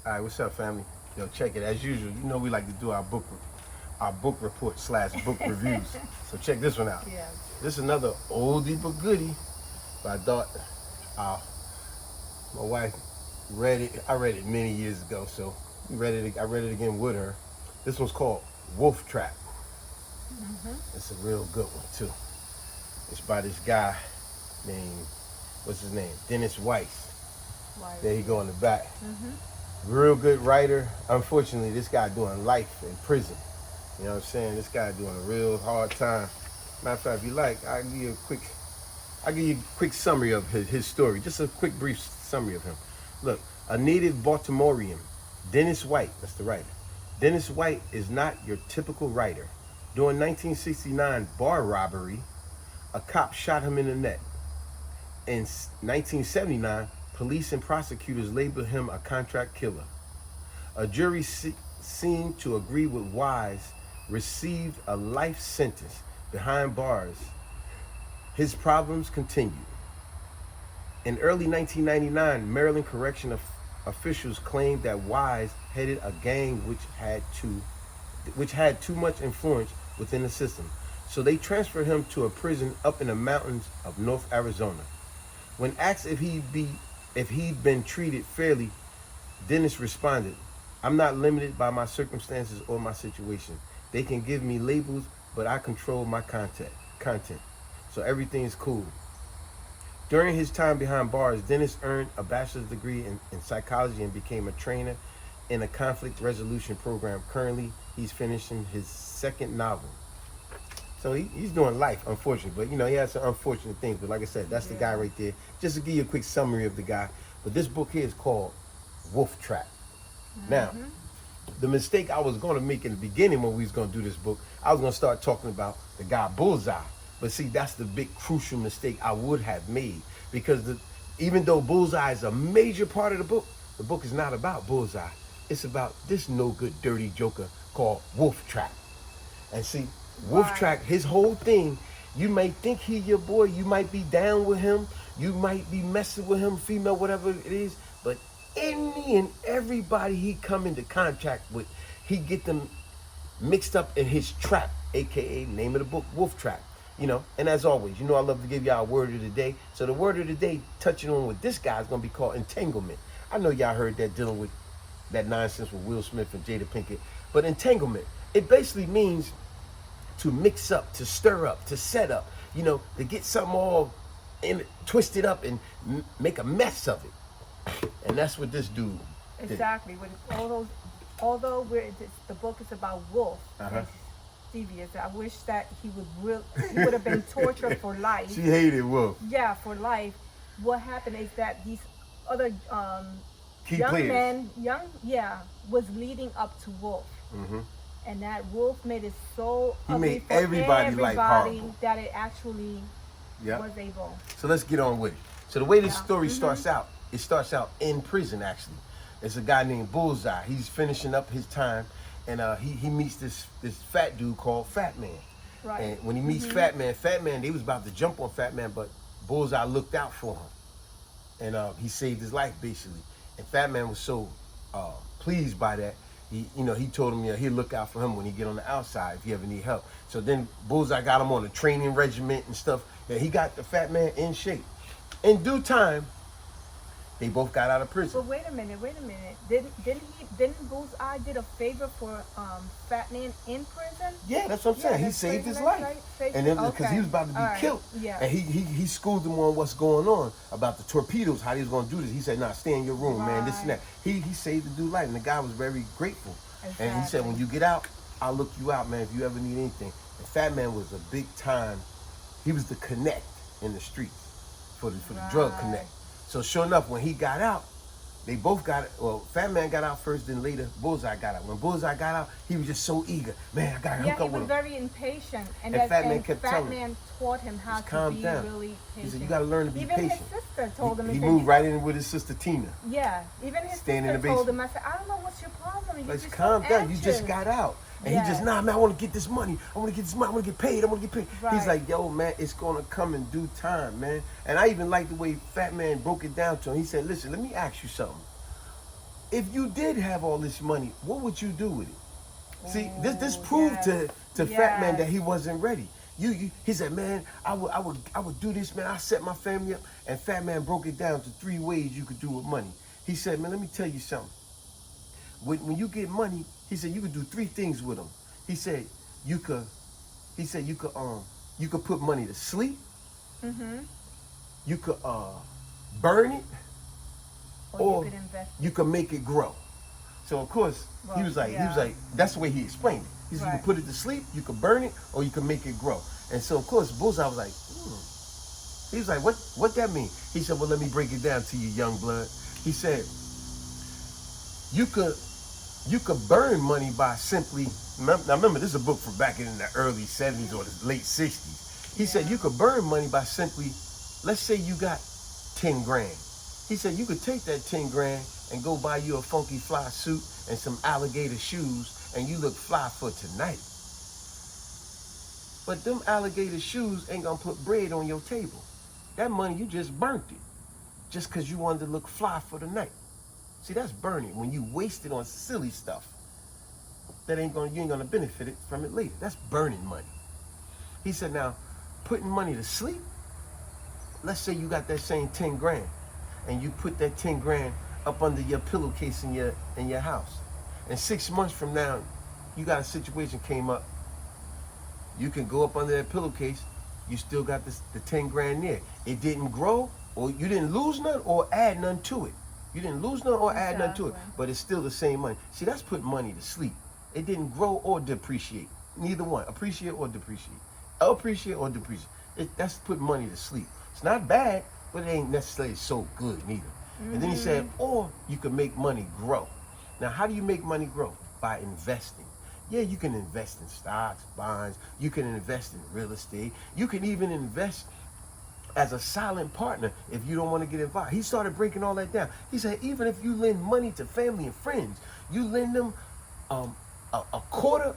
All right, what's up, family? Yo, check it. As usual, you know we like to do our book report / book reviews. So check this one out. Yeah. This is another oldie but goodie. But I thought uh, my wife read it. I read it many years ago, so we read it. I read it again with her. This one's called Wolf Trap. It's a real good one too. It's by this guy named, what's his name? Dennis Weiss. Why? There he go in the back. Real good writer. Unfortunately, this guy doing life in prison. You know what I'm saying? This guy doing a real hard time. Matter of fact, if you like, I'll give you a quick summary of his story. Just a quick brief summary of him. Look, a native Baltimorean, Dennis White, that's the writer. Dennis White is not your typical writer. During 1969 bar robbery, a cop shot him in the neck. In 1979, police and prosecutors labeled him a contract killer. A jury seemed to agree with Wise, received a life sentence behind bars. His problems continued. In early 1999, Maryland correction officials claimed that Wise headed a gang which had too much influence within the system. So they transferred him to a prison up in the mountains of North Arizona. When asked if he'd been treated fairly, Dennis responded, "I'm not limited by my circumstances or my situation. They can give me labels, but I control my content. So everything's cool." During his time behind bars, Dennis earned a bachelor's degree in psychology and became a trainer in a conflict resolution program. Currently, he's finishing his second novel. So he's doing life, unfortunately. But, you know, he has some unfortunate things. But like I said, that's the guy right there. Just to give you a quick summary of the guy. But this book here is called Wolf Trap. Now, the mistake I was going to make in the beginning when we was going to do this book, I was going to start talking about the guy Bullseye. But see, that's the big crucial mistake I would have made. Because even though Bullseye is a major part of the book is not about Bullseye. It's about this no good, dirty joker called Wolf Trap. And see, Wolf Trap, his whole thing, you might think he your boy, you might be down with him, you might be messing with him, female, whatever it is, but any and everybody he come into contact with, he get them mixed up in his trap, aka name of the book, Wolf Trap. You know, and as always, you know I love to give y'all a word of the day. So the word of the day, touching on with this guy, is gonna be called entanglement. I know y'all heard that dealing with that nonsense with Will Smith and Jada Pinkett, but entanglement, it basically means to mix up, to stir up, to set up, you know, to get something all twisted up and make a mess of it. And that's what this dude did. Exactly. With all those, although the book is about wolf, Uh-huh. devious. I wish that he would have been tortured for life. She hated Wolf. Yeah, for life. What happened is that these other Key young players. men, was leading up to Wolf. And that Wolf made it so He ugly made for everybody life horrible. that it actually Yep. was able. So let's get on with it. So the way this story starts out, it starts out in prison actually. It's a guy named Bullseye. He's finishing up his time, and he meets this fat dude called Fat Man. Right. And when he meets Fat Man, they was about to jump on Fat Man, but Bullseye looked out for him, and he saved his life basically. And Fat Man was so pleased by that. He told him, he'll look out for him when he get on the outside if he ever need help. So then Bullseye got him on a training regiment and stuff. And he got the Fat Man in shape. In due time, they both got out of prison. But wait a minute. Didn't Bullseye did a favor for Fat Man in prison? Yeah, that's what I'm saying. He that's saved crazy, his that's life. right. And then because he was about to be All right. killed. Yeah. And he schooled him on what's going on about the torpedoes, how he was going to do this. He said, "Nah, stay in your room, man, this and that." He saved the dude life, and the guy was very grateful. Exactly. And he said, "When you get out, I'll look you out, man, if you ever need anything." And Fat Man was a big time, he was the connect in the streets for the drug connect. So sure enough, when he got out, they both got it. Well, Fat Man got out first, then later Bullseye got out. When Bullseye got out, he was just so eager. Man, I got to hook up with him. he was very impatient. And Fat Man kept telling him, Man taught him how to calm be down. really patient. He said, "You got to learn to be even patient." His sister told him. He said, moved right in with his sister Tina. Yeah, even his Staying in sister the told basement. him, I said, "I don't know what's your problem. You're Let's just calm so down. You anxious." just got out. And he just, "Nah, man, I want to get this money. I want to get this money. I want to get paid. I want to get paid." Right. He's like, "Yo, man, it's going to come in due time, man." And I even like the way Fat Man broke it down to him. He said, "Listen, let me ask you something. if you did have all this money, what would you do with it? See, this Ooh, proved yes. to Fat Man that Yes. he wasn't ready. He said, man, I would do this, man. I set my family up, and Fat Man broke it down to 3 ways you could do with money. He said, man, let me tell you something. When you get money, he said you could do 3 things with them. He said you could, you could put money to sleep. Mm-hmm. You could burn it, Or or you could invest. you could make it grow. So of course he Well, was like, yeah. that's the way he explained it. He said you Right. could put it to sleep, you could burn it, or you could make it grow. And so of course Bullseye was like, He was like, what that mean? He said, well, let me break it down to you, young blood. He said, you could burn money by simply, now remember, this is a book from back in the early 70s or the late 60s. He said you could burn money by simply, let's say you got 10 grand. He said you could take that 10 grand and go buy you a funky fly suit and some alligator shoes and you look fly for tonight. But them alligator shoes ain't gonna put bread on your table. That money, you just burnt it just because you wanted to look fly for the night. See, that's burning when you waste it on silly stuff that you ain't gonna benefit it from it later. That's burning money. He said, now, putting money to sleep, let's say you got that same 10 grand and you put that 10 grand up under your pillowcase in your house. And 6 months from now, you got a situation came up. You can go up under that pillowcase, you still got the 10 grand there. It didn't grow, or you didn't lose none or add none to it. You didn't lose none or add none to it, Exactly. but it's still the same money. See, that's putting money to sleep. It didn't grow or depreciate. Neither one, appreciate or depreciate. Appreciate or depreciate. That's putting money to sleep. It's not bad, but it ain't necessarily so good neither. And then he said, or you can make money grow. Now, how do you make money grow? By investing. Yeah, you can invest in stocks, bonds. You can invest in real estate. You can even invest as a silent partner if you don't want to get involved. He started breaking all that down. He said, even if you lend money to family and friends, you lend them a quarter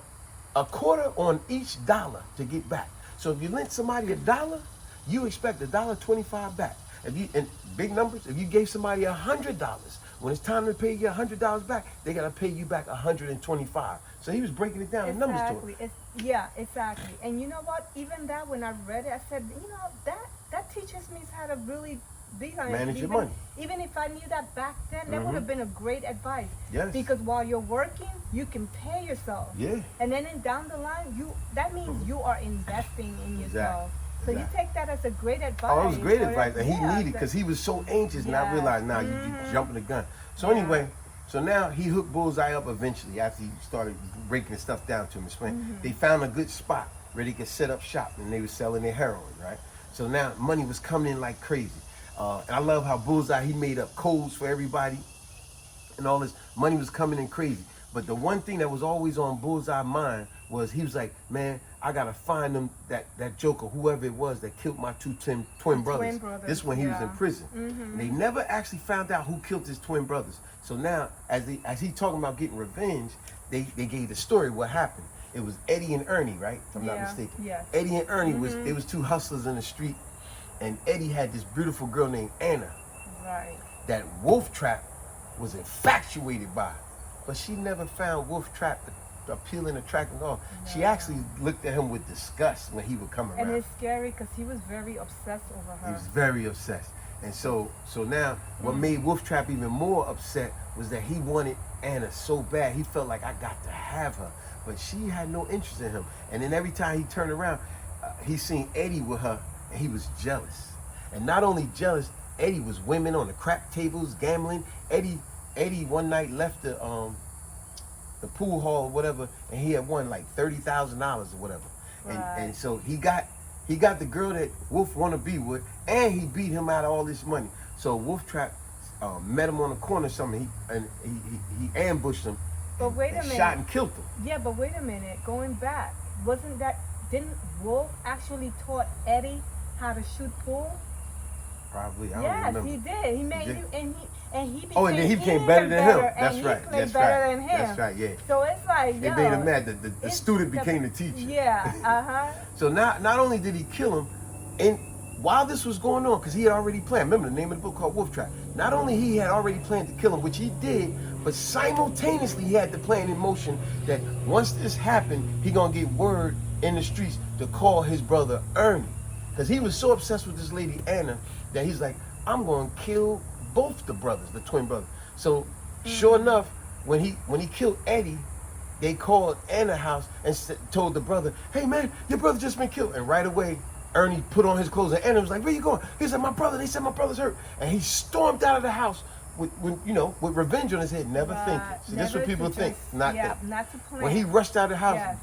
on each dollar to get back. So if you lent somebody $1, you expect $1.25 back. If you, in big numbers, if you gave somebody $100, when it's time to pay you $100 back, they gotta pay you back $125. So he was breaking it down in numbers to him. Yeah, exactly. And you know what? Even that, when I read it, I said, that teaches me how to really be on it. Manage your money. Even if I knew that back then, that would have been a great advice. Yes. Because while you're working, you can pay yourself. Yeah. And then down the line, that means you are investing in yourself. So you take that as a great advice. Oh, it was great or- advice, and he yeah, needed because he was so anxious, and I Yeah. realized now you jumping the gun. So anyway, so now he hooked Bullseye up eventually after he started breaking the stuff down to him. Explain. They found a good spot where they could set up shop, and they were selling their heroin, right? So now money was coming in like crazy. And I love how Bullseye, he made up codes for everybody, and all this money was coming in crazy. But the one thing that was always on Bullseye's mind was he was like, man, I gotta find them that joker, whoever it was that killed my two twin brothers. This when he was in prison. And they never actually found out who killed his twin brothers. So now, as he talking about getting revenge, they gave the story what happened. It was Eddie and Ernie, right? If I'm not mistaken. Yes. Eddie and Ernie they was two hustlers in the street, and Eddie had this beautiful girl named Anna Right. that Wolf Trap was infatuated by. But she never found Wolf Trap appealing, attractive at all. She actually looked at him with disgust when he would come around. And it's scary because he was very obsessed over her. He was very obsessed. And so now what made Wolf Trap even more upset was that he wanted Anna so bad. He felt like I got to have her. But she had no interest in him. And then every time he turned around, he seen Eddie with her, and he was jealous. And not only jealous, Eddie was women on the crack tables, gambling. Eddie one night left the pool hall or whatever, and he had won like $30,000 or whatever. And so he got the girl that Wolf wanna be with, and he beat him out of all this money. So Wolf Trap met him on the corner or something. He ambushed him. But wait a and minute. shot and killed him. Yeah, but wait a minute. Going back, didn't Wolf actually taught Eddie how to shoot pool? Probably, I don't Yes, remember. he did. He made did? you, and he became Oh, and then he became even better than him. better, That's and right. He played That's better right. than him. That's right. Yeah. So it's like, It yo, made him mad. The it's student became the teacher. Yeah. So not only did he kill him, while this was going on, because he had already planned, remember the name of the book called Wolf Trap, not only he had already planned to kill him, which he did, but simultaneously he had the plan in motion that once this happened, he gonna get word in the streets to call his brother Ernie. Because he was so obsessed with this lady Anna that he's like, I'm gonna kill both the brothers, the twin brothers. So sure enough, when he killed Eddie, they called Anna's house and told the brother, hey man, your brother just been killed. And right away, Ernie put on his clothes and Anna was like, where you going? He said, my brother, they said my brother's hurt. And he stormed out of the house with revenge on his head, never thinking. So this is what people think, not to plan. When he rushed out of the house,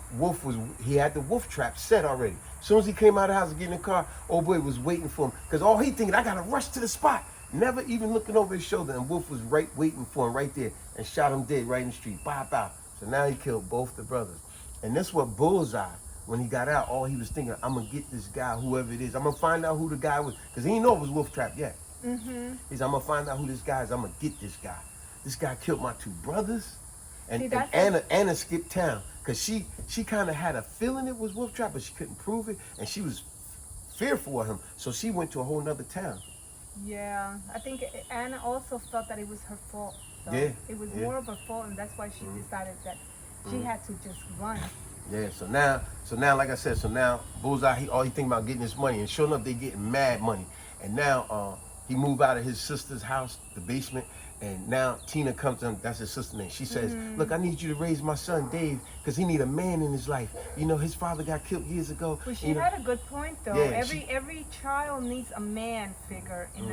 he had the wolf trap set already. As soon as he came out of the house and get in the car, old boy was waiting for him. Because all he thinking, I gotta rush to the spot. Never even looking over his shoulder, and Wolf was waiting for him right there and shot him dead right in the street. Bow, bow. So now he killed both the brothers. And that's what Bullseye, when he got out, all he was thinking, I'm going to get this guy, whoever it is. I'm going to find out who the guy was. Because he didn't know it was Wolf Trap yet. Mm-hmm. He said, I'm going to find out who this guy is. I'm going to get this guy. This guy killed my two brothers. And Anna skipped town. Because she kind of had a feeling it was Wolf Trap, but she couldn't prove it. And she was fearful of him. So she went to a whole nother town. Yeah, I think Anna also thought that it was her fault. So it was more of her fault, and that's why she decided that she had to just run. Yeah, so now, like I said, Bullseye, all he think about getting his money, and sure enough, they getting mad money. And now he moved out of his sister's house, the basement, and now Tina comes to him, that's his sister's name. She says, look, I need you to raise my son, Dave, because he need a man in his life. You know, his father got killed years ago. Well, she had a good point, though. Yeah, every child needs a man figure in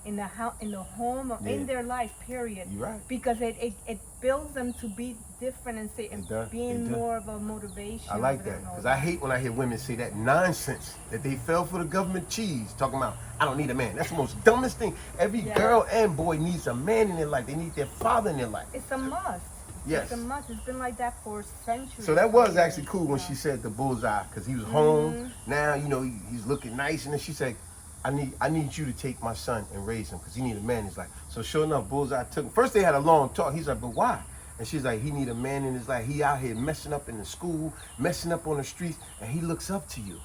in the home or in their life, period. You're right. Because it builds them to be different and being more of a motivation. I like that, because I hate when I hear women say that nonsense, that they fell for the government cheese, talking about, I don't need a man. That's the most dumbest thing. Every girl and boy needs a man in their life. They need their father in their life. It's a must. Yes. It's a must. It's been like that for centuries. So that was actually cool when she said the Bullseye, because he was home. Now, he's looking nice. And then she said, I need you to take my son and raise him, because he need a man in his life. So sure enough, Bullseye took him. First they had a long talk. He's like, but why? And she's like, he need a man in his life. He out here messing up in the school, messing up on the streets, and he looks up to you.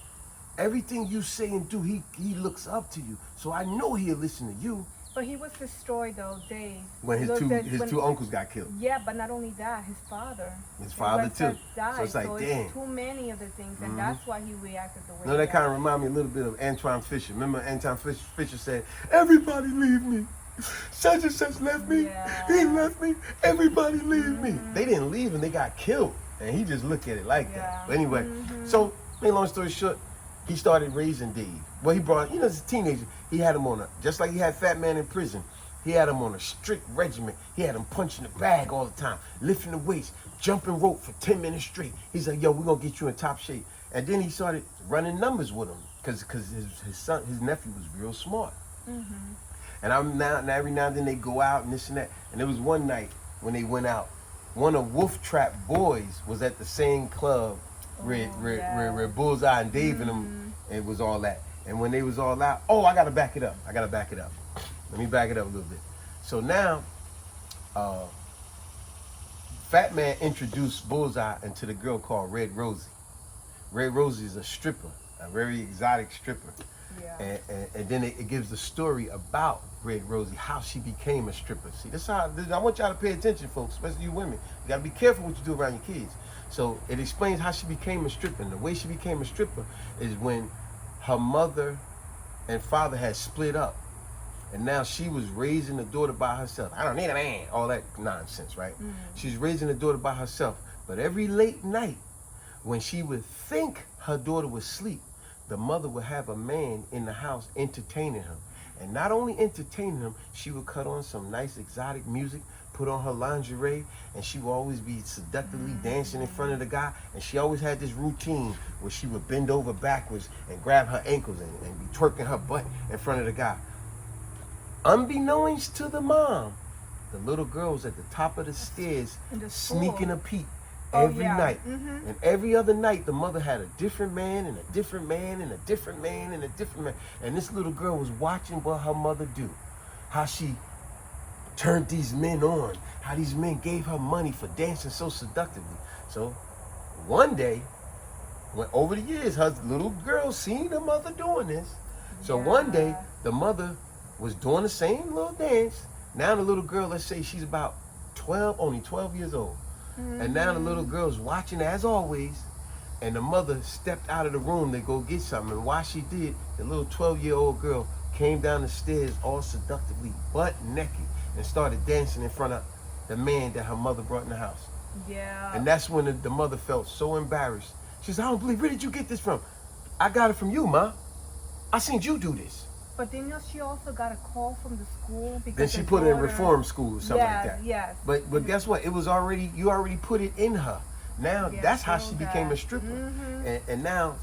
Everything you say and do, he looks up to you. So I know he'll listen to you. But he was destroyed, though, Dave. When his two uncles got killed. Yeah, but not only that, his father. His father too. Died, so it's like, damn. It's too many other things, and that's why he reacted the way he did. That kind of remind me a little bit of Antoine Fisher. Remember Antoine Fisher said, everybody leave me. Such and such left me. Yeah. He left me. Everybody leave me. They didn't leave him. They got killed. And he just looked at it like that. But anyway, so, long story short, he started raising Dave. Well, he brought, as a teenager, he had him on just like he had Fat Man in prison, he had him on a strict regimen. He had him punching the bag all the time, lifting the weights, jumping rope for 10 minutes straight. He's like, yo, we're going to get you in top shape. And then he started running numbers with him because his nephew was real smart. And every now and then they go out and this and that. And there was one night when they went out, one of Wolf Trap boys was at the same club where Bullseye and Dave and them, it was all that. And when they was all out, I gotta back it up. Let me back it up a little bit. So now, Fat Man introduced Bullseye into the girl called Red Rosie. Red Rosie is a stripper, a very exotic stripper. Yeah. And then it gives the story about Red Rosie, how she became a stripper. See, I want y'all to pay attention, folks, especially you women. You gotta be careful what you do around your kids. So it explains how she became a stripper. And the way she became a stripper is when her mother and father had split up. And now she was raising the daughter by herself. I don't need a man. All that nonsense, right? She's raising the daughter by herself. But every late night, when she would think her daughter was asleep, the mother would have a man in the house entertaining her. And not only entertaining him, she would cut on some nice exotic music, put on her lingerie, and she would always be seductively dancing in front of the guy. And she always had this routine where she would bend over backwards and grab her ankles and be twerking her butt in front of the guy. Unbeknownst to the mom, the little girl was at the top of the stairs sneaking a peek every night. And every other night, the mother had a different man and a different man and a different man and a different man. And this little girl was watching what her mother do, how she turned these men on, how these men gave her money for dancing so seductively. So one day, when over the years, her little girl seen her mother doing this, So one day, the mother was doing the same little dance. Now the little girl, let's say she's about 12, only 12 years old. And now the little girl's watching as always. And the mother stepped out of the room to go get something. And while she did, the little 12-year-old girl came down the stairs all seductively, butt naked, and started dancing in front of the man that her mother brought in the house. Yeah. And that's when the mother felt so embarrassed. She said, I don't believe, where did you get this from? I got it from you, Ma. I seen you do this. But then she also got a call from the school because Then she put it in reform school or something like that. Yes. But guess what? It was already, you already put it in her. Now that's how she became a stripper. And now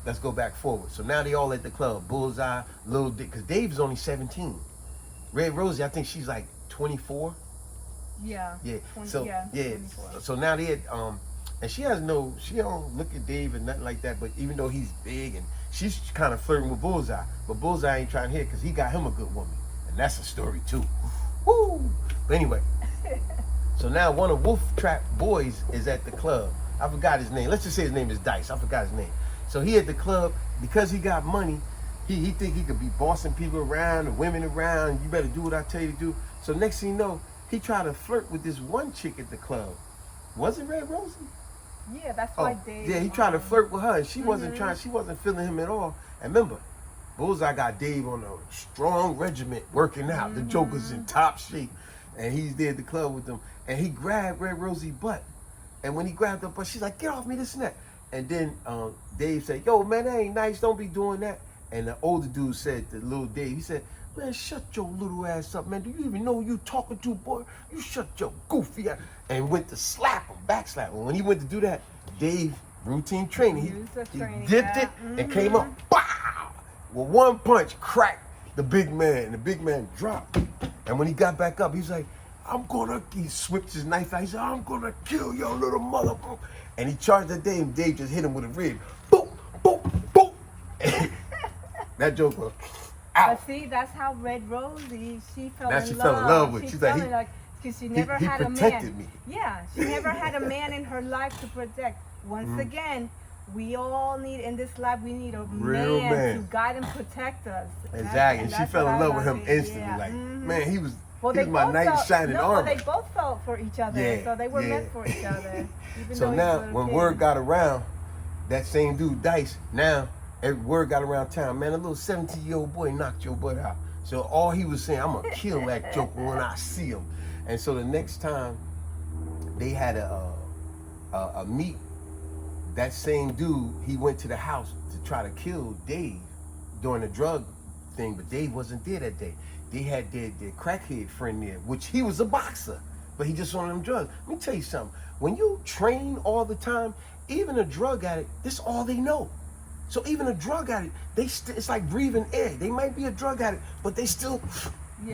let's go back forward. So now they all at the club. Bullseye, Lil Dick, because Dave's only 17. Red Rosie, I think she's like 24. Yeah. 20, so 24. So now they had and she don't look at Dave and nothing like that, but even though he's big and she's kind of flirting with Bullseye, but Bullseye ain't trying to hear because he got him a good woman. And that's a story too. Woo! But anyway, so now one of Wolf Trap boys is at the club. I forgot his name. Let's just say his name is Dice. I forgot his name. So he at the club because he got money. He think he could be bossing people around and women around. You better do what I tell you to do. So next thing you know, he tried to flirt with this one chick at the club. Was it Red Rosie? Yeah, that's why Dave. Yeah, he tried to flirt with her, and she wasn't feeling him at all. And remember, Bullseye got Dave on a strong regiment working out. The Joker's in top shape, and he's there at the club with them. And he grabbed Red Rosie's butt, and when he grabbed her butt, she's like, "Get off me, this and that." And then Dave said, "Yo, man, that ain't nice. Don't be doing that." And the older dude said to little Dave, he said, "Man, shut your little ass up, man. Do you even know who you talking to, boy? You shut your goofy ass." And went to slap him, backslap him. When he went to do that, Dave, routine training, he dipped it and came up, bow! With one punch, cracked the big man, and the big man dropped. And when he got back up, he's like, he switched his knife out. He said, "I'm gonna kill your little mother." And he charged at Dave, and Dave just hit him with a rib. Boom, boom, boom. That Joker. Out. But see, that's how Red Rosie, she fell in love with. She's like, because she never had a man. Me. Yeah, she never had a man in her life to protect. Once again, we all need, in this life, we need a real man to guide and protect us. Exactly, and she fell in love with him instantly. Like, man, he was my knight in shining armor. They both felt for each other, so they were meant for each other. So now, when word got around, that same dude, Dice, now, word got around town, man, a little 17-year-old boy knocked your butt out. So all he was saying, I'm going to kill that Joker when I see him. And so the next time they had a meet, that same dude, he went to the house to try to kill Dave during the drug thing, but Dave wasn't there that day. They had their crackhead friend there, which he was a boxer, but he just wanted them drugs. Let me tell you something. When you train all the time, even a drug addict, this is all they know. So even a drug addict, it's like breathing air. They might be a drug addict, but they still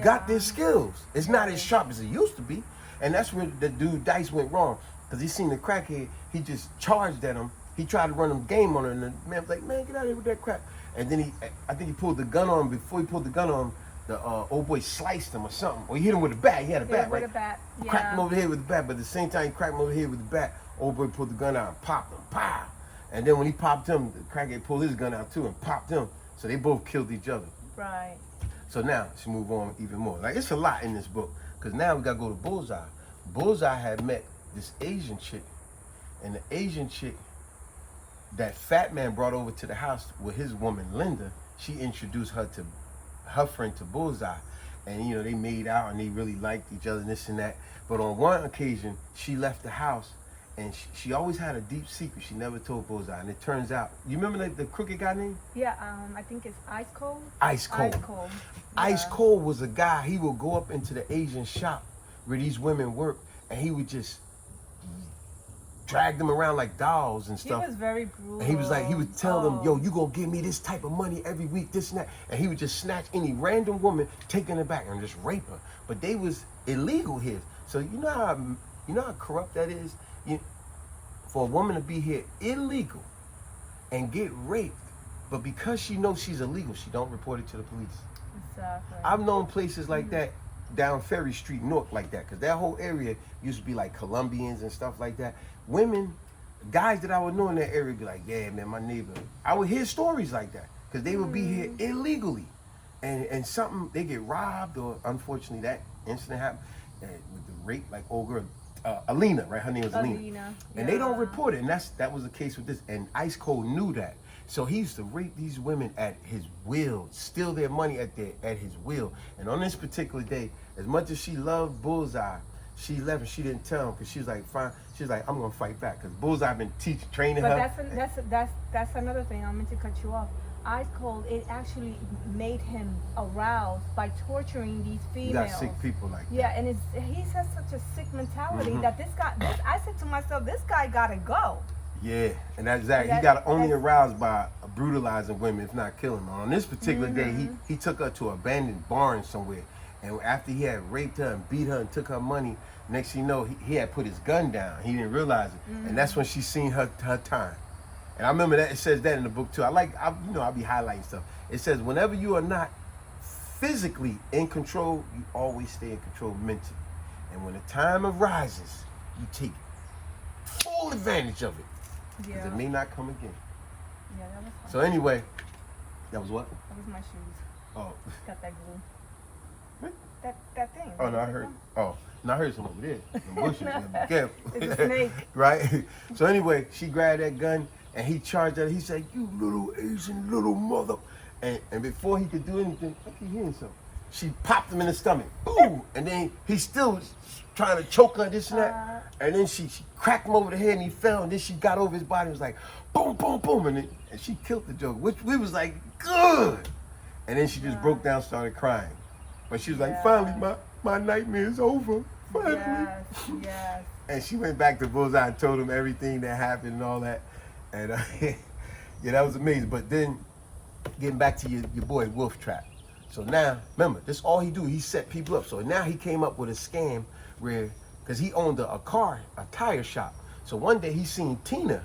got their skills. It's not as sharp as it used to be. And that's where the dude Dice went wrong. Because he seen the crackhead, he just charged at him. He tried to run him game on him, and the man was like, "Man, get out of here with that crap." And then I think he pulled the gun on him. Before he pulled the gun on him, the old boy sliced him or something. Or he hit him with a bat. He had a bat, right? With a bat, yeah. Cracked him over the head with the bat, but at the same time he cracked him over the head with the bat, old boy pulled the gun out and popped him. Pow! And then when he popped him, the crackhead pulled his gun out too and popped him. So they both killed each other. Right. So now, let's move on even more. Like, it's a lot in this book. Because now we got to go to Bullseye. Bullseye had met this Asian chick. And the Asian chick that Fat Man brought over to the house with his woman, Linda, she introduced her friend to Bullseye. And, you know, they made out and they really liked each other and this and that. But on one occasion, she left the house. And she always had a deep secret. She never told Bullseye. And it turns out, you remember the crooked guy name? Yeah, I think it's Ice Cold. Ice Cold. Ice Cold. Yeah. Ice Cold was a guy, he would go up into the Asian shop where these women work, and he would just drag them around like dolls and stuff. He was very brutal. And he was like, he would tell them, "Yo, you gonna give me this type of money every week, this and that." And he would just snatch any random woman, take her back, and just rape her. But they was illegal here. So you know how corrupt that is? For a woman to be here illegal and get raped, but because she knows she's illegal, she don't report it to the police. Exactly. I've known places like that down Ferry Street, North, like that, because that whole area used to be like Colombians and stuff like that. Women, guys that I would know in that area be like, "Yeah, man, my neighbor." I would hear stories like that. because they would be here illegally, and something they get robbed, or unfortunately that incident happened with the rape, like old girl Alina, right? Her name was Alina. And they don't report it, and that was the case with this. And Ice Cold knew that, so he used to rape these women at his will, steal their money at his will. And on this particular day, as much as she loved Bullseye, she left and she didn't tell him, because she was like, fine. She was like, I'm gonna fight back, because Bullseye been training her. But that's another thing. I meant to cut you off. Ice Cold, it actually made him aroused by torturing these females. You got sick people like that. Yeah, and he has such a sick mentality that I said to myself, this guy gotta go. Yeah, and that's exactly. He got only aroused by brutalizing women, if not killing them. On this particular day, he took her to an abandoned barn somewhere, and after he had raped her and beat her and took her money, next thing you know, he had put his gun down. He didn't realize it, and that's when she seen her time. And I remember that it says that in the book too. I'll be highlighting stuff. It says whenever you are not physically in control, you always stay in control mentally. And when the time arises, you take full advantage of it, because it may not come again. Yeah, that was fun. So anyway, that was what? That was my shoes. Oh. Got that glue. What? That thing. Oh no, I heard. Oh, no, I heard some over there. Some bushes. Be careful. It's a snake. Right. So anyway, she grabbed that gun. And he charged her. He said, "You little Asian little mother!" And before he could do anything, I keep hearing something. She popped him in the stomach. Ooh! And then he still was trying to choke her, this and that. And then she cracked him over the head, and he fell. And then she got over his body and was like, boom, boom, boom. And she killed the joke, which we was like, good. And then she just broke down, started crying. But she was like, finally, my nightmare is over. Finally. Yes. And she went back to Bullseye and told him everything that happened and all that. And yeah, that was amazing. But then getting back to your boy Wolf Trap. So now, remember, this all he do. He set people up. So now he came up with a scam where, because he owned a tire shop. So one day he seen Tina,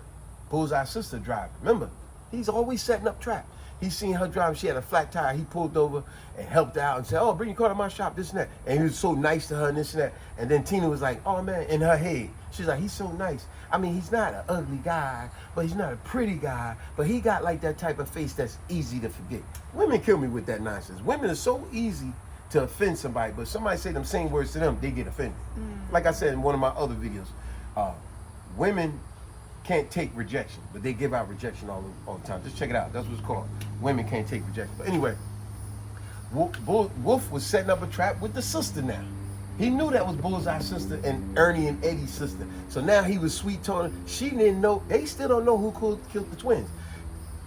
Bullseye's sister, driving. Remember, he's always setting up traps. He seen her driving. She had a flat tire. He pulled over and helped out and said, "Oh, bring your car to my shop, this and that." And he was so nice to her and this and that. And then Tina was like, "Oh man," in her head, she's like, "He's so nice. I mean, he's not an ugly guy, but he's not a pretty guy, but he got like that type of face that's easy to forget." Women kill me with that nonsense. Women are so easy to offend somebody, but somebody say them same words to them, they get offended. Like I said in one of my other videos, women can't take rejection, but they give out rejection all the time. Just check it out. That's what it's called. Women can't take rejection. But anyway, Wolf was setting up a trap with the sister now. He knew that was Bullseye's sister and Ernie and Eddie's sister. So now he was sweet talking. She didn't know. They still don't know who killed the twins.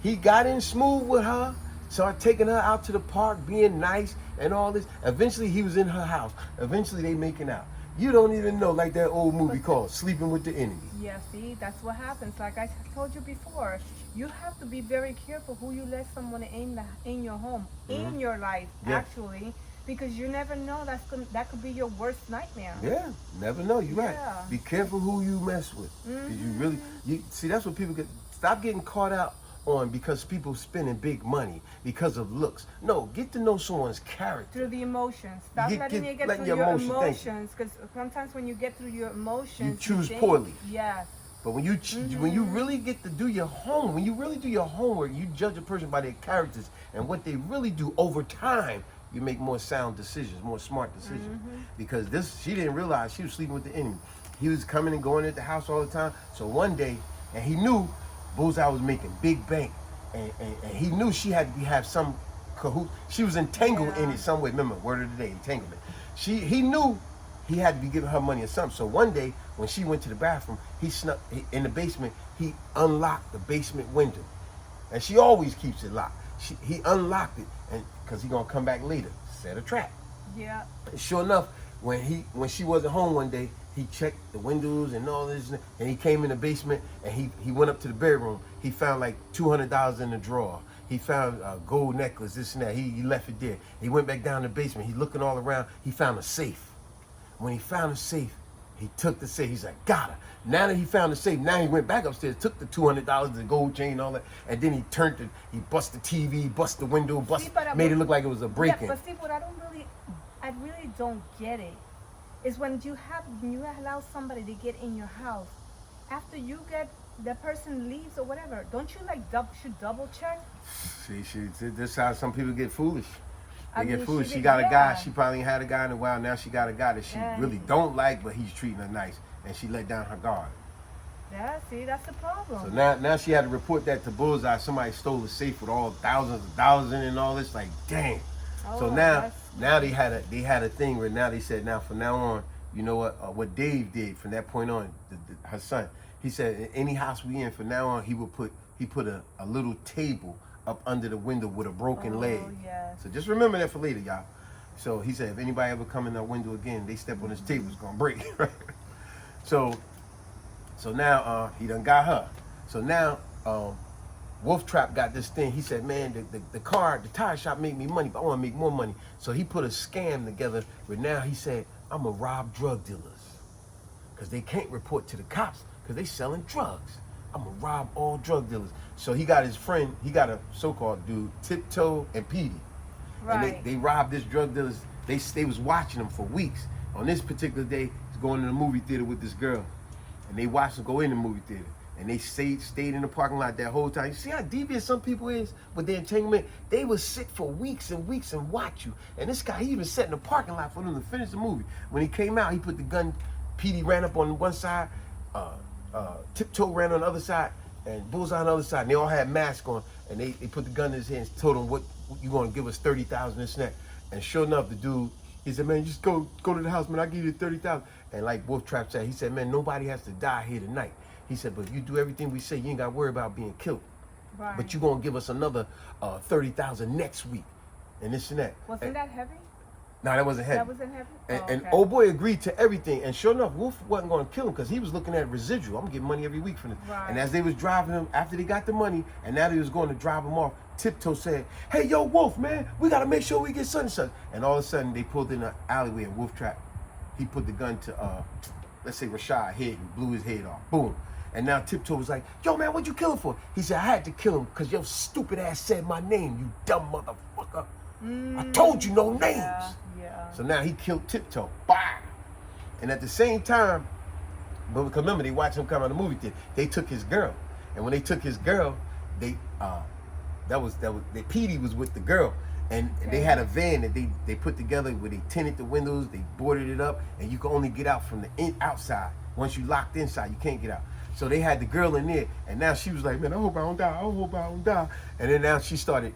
He got in smooth with her, started taking her out to the park, being nice and all this. Eventually he was in her house. Eventually they making out. You don't even know, like that old movie called Sleeping with the Enemy. Yeah, see, that's what happens. Like I told you before, you have to be very careful who you let someone in your home, in your life, actually, because you never know that could be your worst nightmare. Yeah, never know. You're right. Be careful who you mess with. Because see, that's what people stop getting caught out on because people spending big money because of looks. No, get to know someone's character. Through the emotions. Stop letting you get through your emotions. Because sometimes when you get through your emotions, you choose poorly. Yes. But when you really get to do your homework, when you really do your homework, you judge a person by their characters and what they really do over time, you make more sound decisions, more smart decisions. Because she didn't realize she was sleeping with the enemy. He was coming and going at the house all the time. So one day, and he knew Bullseye was making big bank, and he knew she had to have some cahoot. She was entangled in it some way. Remember, word of the day, entanglement. He knew he had to be giving her money or something. So one day, when she went to the bathroom, he snuck in the basement. He unlocked the basement window, and she always keeps it locked. He unlocked it, and because he gonna come back later, set a trap. Yeah. And sure enough, when she wasn't home one day, he checked the windows and all this, and he came in the basement, and he went up to the bedroom. He found like $200 in the drawer. He found a gold necklace, this and that. He left it there. He went back down the basement. He looking all around. He found a safe. When he found a safe, he took the safe. He's like, got her. Now that he found the safe, now he went back upstairs, took the $200, the gold chain, all that, and then he bust the TV, bust the window, made it look like it was a break-in. Yeah, but see, what I really don't get it is when you allow somebody to get in your house after you get that person leaves or whatever, don't you like should double check? This how some people get foolish. They I get mean, foolish. she She did- got a guy. yeah. She probably ain't had a guy in a while. Now she got a guy that she Yeah. really don't like, but he's treating her nice, and she let down her guard. Yeah, see, that's the problem. So now she had to report that to Bullseye. Somebody stole the safe with all thousands of dollars in it and all this. Like, dang. So Oh, now that's- they had a thing where now they said, now from now on, you know what Dave did from that point on, her son, he said in any house we in from now on, he put a little table up under the window with a broken leg. Yes. So just remember that for later, y'all. So he said if anybody ever come in that window again, they step on his table, it's gonna break. So now he done got her. So now Wolf Trap got this thing. He said, man, the tire shop made me money, but I want to make more money. So he put a scam together where now he said, I'm going to rob drug dealers. Because they can't report to the cops because they selling drugs. I'm going to rob all drug dealers. So he got his friend, he got a so-called dude, Tiptoe and Petey. Right. And they robbed this drug dealers. They was watching them for weeks. On this particular day, he's going to the movie theater with this girl. And they watched him go in the movie theater. And they stayed in the parking lot that whole time. You see how devious some people is with their entanglement? They would sit for weeks and weeks and watch you. And this guy, he even sat in the parking lot for them to finish the movie. When he came out, he put the gun, Petey ran up on one side, Tiptoe ran on the other side, and Bullseye on the other side. And they all had masks on. And they put the gun in his hands, told him, what you gonna give us 30,000 this and that. And sure enough, the dude, he said, man, just go to the house, man, I'll give you 30,000. And like Wolf Trap said, he said, man, nobody has to die here tonight. He said, but if you do everything we say, you ain't got to worry about being killed. Right. But you going to give us another 30,000 next week. And this and that. Wasn't that heavy? No, that wasn't heavy. That wasn't heavy? And okay. old boy agreed to everything. And sure enough, Wolf wasn't going to kill him because he was looking at residual. I'm getting money every week from this. Right. And as they was driving him, after they got the money, and now they was going to drive him off, Tiptoe said, hey, yo, Wolf, man, we got to make sure we get such and such. And all of a sudden, they pulled in the alleyway and Wolf Trap, he put the gun to, let's say, Rashad head and blew his head off. Boom. And now Tiptoe was like, yo, man, what'd you kill him for? He said, I had to kill him because your stupid ass said my name, you dumb motherfucker. I told you no names. Yeah. So now he killed Tiptoe. Bah! And at the same time, but remember, they watched him come out of the movie theater. They took his girl. And when they took his girl, Petey was with the girl. And they had a van that they put together where they tinted the windows, they boarded it up, and you can only get out from the outside. Once you locked inside, you can't get out. So they had the girl in there, and now she was like, man, I hope I don't die. I hope I don't die. And then now she started,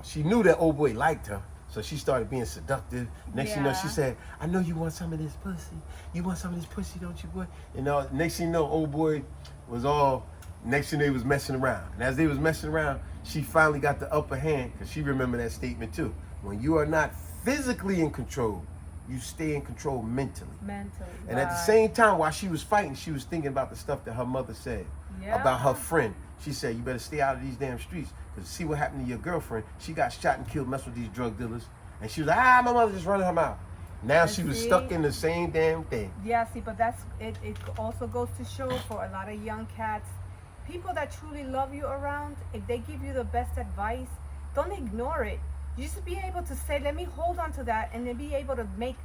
she knew that old boy liked her, so she started being seductive. Next thing you know, she said, I know you want some of this pussy. You want some of this pussy, don't you, boy? And next thing you know, old boy was all, next thing they was messing around. And as they was messing around, she finally got the upper hand, because she remembered that statement too. When you are not physically in control, you stay in control mentally. And at the same time, while she was fighting, she was thinking about the stuff that her mother said about her friend. She said, you better stay out of these damn streets, because see what happened to your girlfriend. She got shot and killed messing with these drug dealers. And she was like, my mother just running her mouth. Now she was stuck in the same damn thing. Yeah, see, but that's it. It also goes to show for a lot of young cats, people that truly love you around, if they give you the best advice, don't ignore it. You just be able to say, let me hold on to that, and then be able to make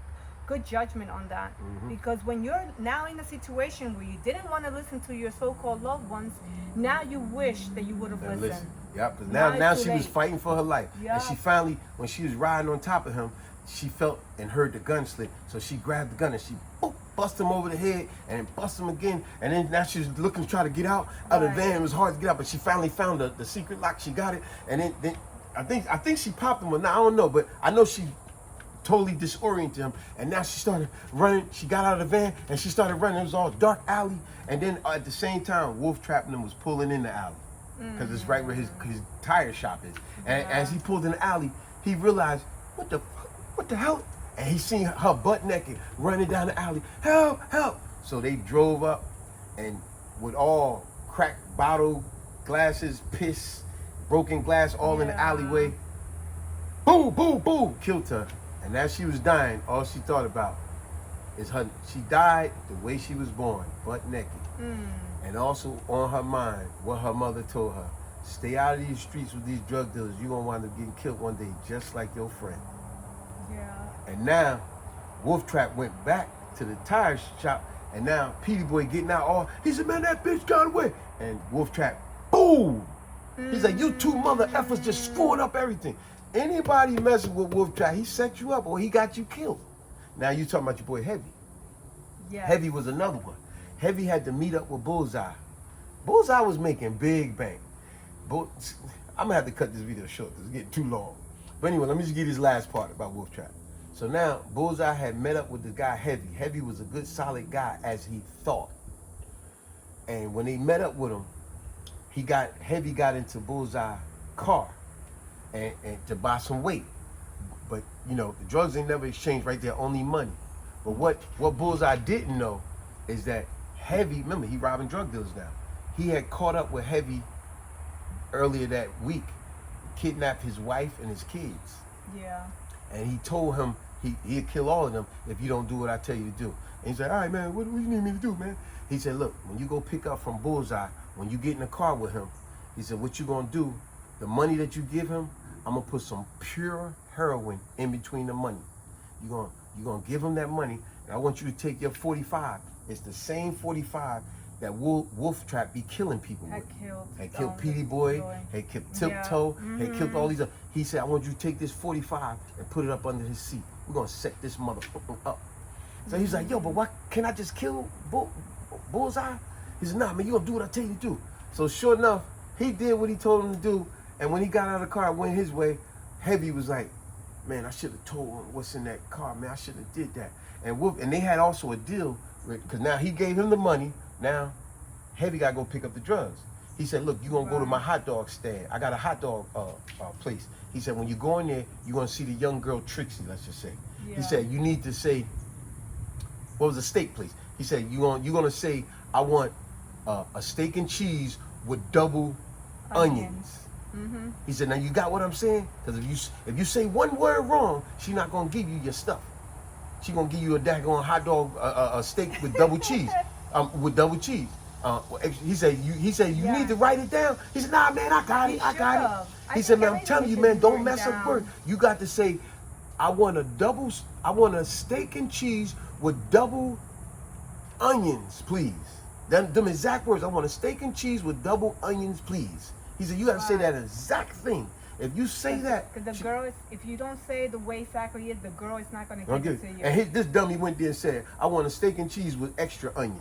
good judgment on that. Because when you're now in a situation where you didn't want to listen to your so-called loved ones, now you wish that you would have listened. Yep, because now she was late. fighting for her life. Yep. And she finally, when she was riding on top of him, she felt and heard the gun slip. So she grabbed the gun and she bust him over the head and then bust him again. And then now she's looking to try to get out of the van. It was hard to get out, but she finally found the secret lock. She got it. And then I think she popped him, or not, I don't know, but I know she totally disoriented him. And now she started running. She got out of the van and she started running. It was all dark alley. And then at the same time, Wolf Trap was pulling in the alley, because it's right where his tire shop is. And as he pulled in the alley, he realized, what the hell? And he seen her butt naked running down the alley. Help, help. So they drove up, and with all cracked bottle glasses, piss, broken glass all in the alleyway, boom, boom, boom, killed her. And as she was dying, all she thought about is she died the way she was born, butt naked. And also on her mind, what her mother told her: stay out of these streets with these drug dealers. You're gonna wind up getting killed one day, just like your friend. Yeah. And now, Wolf Trap went back to the tire shop, And now Petey Boy getting out all, he said, man, that bitch got away. And Wolf Trap, boom. He's like, you two mother effers just screwing up everything. Anybody messing with Wolf Trap, he set you up or he got you killed. Now you talking about your boy Heavy. Yeah. Heavy was another one. Heavy had to meet up with Bullseye. Bullseye was making big bank. I'm gonna have to cut this video short because it's getting too long. But anyway, let me just give you this last part about Wolf Trap. So now Bullseye had met up with the guy Heavy. Heavy was a good solid guy as he thought. And when they met up with him, Heavy got into Bullseye car and to buy some weight. But you know, the drugs ain't never exchanged right there, only money. But what Bullseye didn't know is that Heavy, remember, he robbing drug dealers now. He had caught up with Heavy earlier that week, kidnapped his wife and his kids. Yeah. And he told him he'd kill all of them if you don't do what I tell you to do. And he said, all right, man, what do you need me to do, man? He said, look, when you go pick up from Bullseye, when you get in the car with him, he said, what you gonna do, the money that you give him, I'm gonna put some pure heroin in between the money. You're gonna give him that money, and I want you to take your 45. It's the same 45 that Wolf Trap be killing people with. Had killed Petey Boy, had killed Tiptoe, had killed all these other. He said, I want you to take this 45 and put it up under his seat. We're gonna set this motherfucker up. So he's like, yo, but why can't I just kill Bullseye? He said, nah, man, you gonna do what I tell you to do. So sure enough, he did what he told him to do, and when he got out of the car and went his way, Heavy was like, man, I should have told him what's in that car, man. I should have did that. And they had also a deal, because now he gave him the money. Now, Heavy got to go pick up the drugs. He said, look, you're going to go to my hot dog stand. I got a hot dog place. He said, when you go in there, you're going to see the young girl Trixie, let's just say. Yeah. He said, you need to say, what was the steak place? He said, you're going to say, I want a steak and cheese with double onions. Mm-hmm. He said, now you got what I'm saying? Because if you say one word wrong, she's not going to give you your stuff. She's going to give you a daggone hot dog, a steak with double cheese. With double cheese. He said, you need to write it down. He said, nah, man, I got it. He said, man, I'm telling you, man, don't mess up words. You got to say, I want a steak and cheese with double onions, please. Them exact words. I want a steak and cheese with double onions, please. He said, you got to say that exact thing. If you say that, because the girl is, if you don't say the way exactly is, the girl is not going to give it to you. And this dummy went there and said, I want a steak and cheese with extra onions.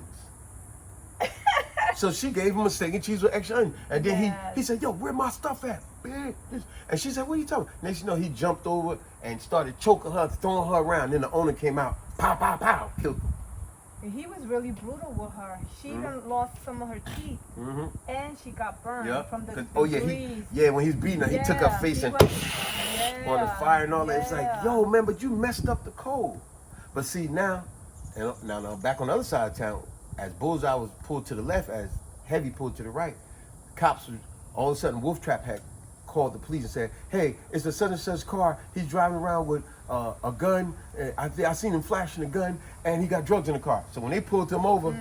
So she gave him a steak and cheese with extra onions. And then he said, yo, where my stuff at? And she said, what are you talking about? Next you know, he jumped over and started choking her, throwing her around. Then the owner came out, pow, pow, pow, killed him. He was really brutal with her. She even lost some of her teeth, and she got burned from the degrees. When he was beating her, he took her face and on the fire and all that. It's like, yo, man, but you messed up the code. But see now, back on the other side of town, as Bullseye was pulled to the left, as Heavy pulled to the right, cops were, all of a sudden Wolf Trap had called the police and said, hey, it's a such and such car. He's driving around with a gun. I seen him flashing a gun, and he got drugs in the car. So when they pulled him over,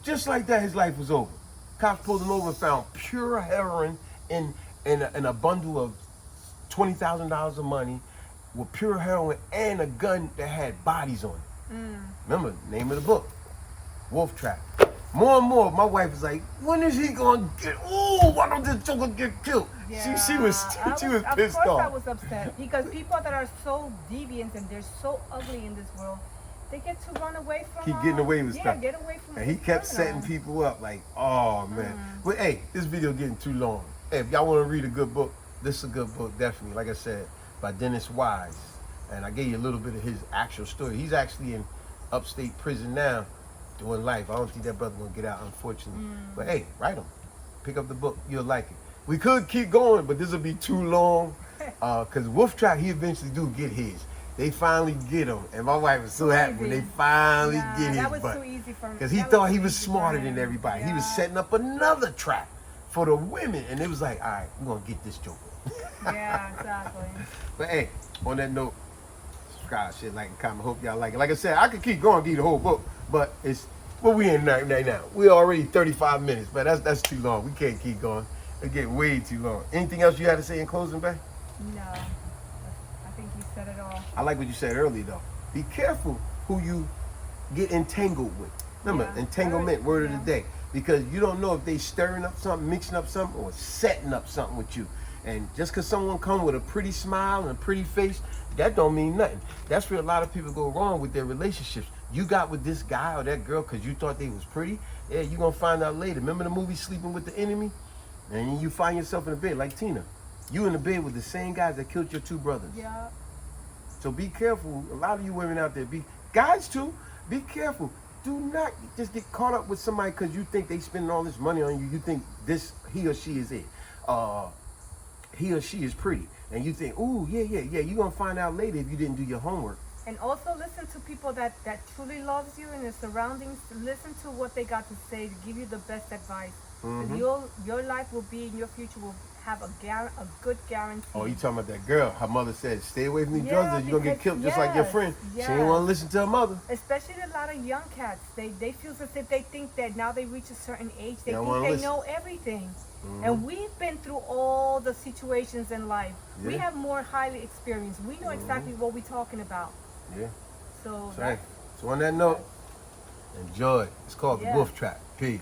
just like that, his life was over. Cops pulled him over and found pure heroin in a bundle of $20,000 of money with pure heroin and a gun that had bodies on it. Remember, name of the book, Wolf Trap. More and more, my wife was like, when is he gonna get, why don't this joker get killed? Yeah. She was pissed off. Of course I was upset, because people that are so deviant and they're so ugly in this world, they get to run away from Keep getting away with stuff. get away from And he kept setting people up like, oh man. But hey, this video getting too long. Hey, if y'all want to read a good book, this is a good book, definitely. Like I said, by Dennis Wise. And I gave you a little bit of his actual story. He's actually in upstate prison now, doing life. I don't think that brother gonna get out, unfortunately. But hey, write him. Pick up the book. You'll like it. We could keep going, but this will be too long. Because Wolf Trap, he eventually do get his. They finally get him. And my wife was so happy when they finally get his. That was too easy for me. Because he thought he was smarter than everybody. Yeah. He was setting up another trap for the women. And it was like, all right, we're going to get this joker. Yeah, exactly. But hey, on that note, subscribe, share, like, and comment. Hope y'all like it. Like I said, I could keep going, give you the whole book. But it's what we in right now. We're already 35 minutes, but that's too long. We can't keep going. It's getting way too long. Anything else you had to say in closing, Bay? No. I think you said it all. I like what you said earlier, though. Be careful who you get entangled with. Remember, Yeah. entanglement, word of Yeah. the day. Because you don't know if they stirring up something, mixing up something, or setting up something with you. And just because someone come with a pretty smile and a pretty face, that don't mean nothing. That's where a lot of people go wrong with their relationships. You got with this guy or that girl because you thought they was pretty. Yeah, you going to find out later. Remember the movie Sleeping with the Enemy? And you find yourself in the bed like Tina. You in the bed with the same guys that killed your two brothers. Yeah. So be careful. A lot of you women out there, guys too, be careful. Do not just get caught up with somebody because you think they spending all this money on you. You think he or she is it. He or she is pretty. And you think, ooh, yeah. You're going to find out later if you didn't do your homework. And also listen to people that truly loves you in the surroundings. Listen to what they got to say to give you the best advice. Mm-hmm. Your life will be, in your future will have a good guarantee. Oh, you talking about that girl? Her mother said, stay away from these Yeah, drugs or you're going to get because- killed just like your friend. yes, She didn't want to listen to her mother. Especially a lot of young cats. They feel as if they think that now they reach a certain age, they don't think wanna they listen. know everything. Mhm. And we've been through all the situations in life. We Yeah. have more highly experienced. We know exactly what we're talking about. Yeah. So So on that note, enjoy. It's called Yeah. The Wolf Trap. Peace.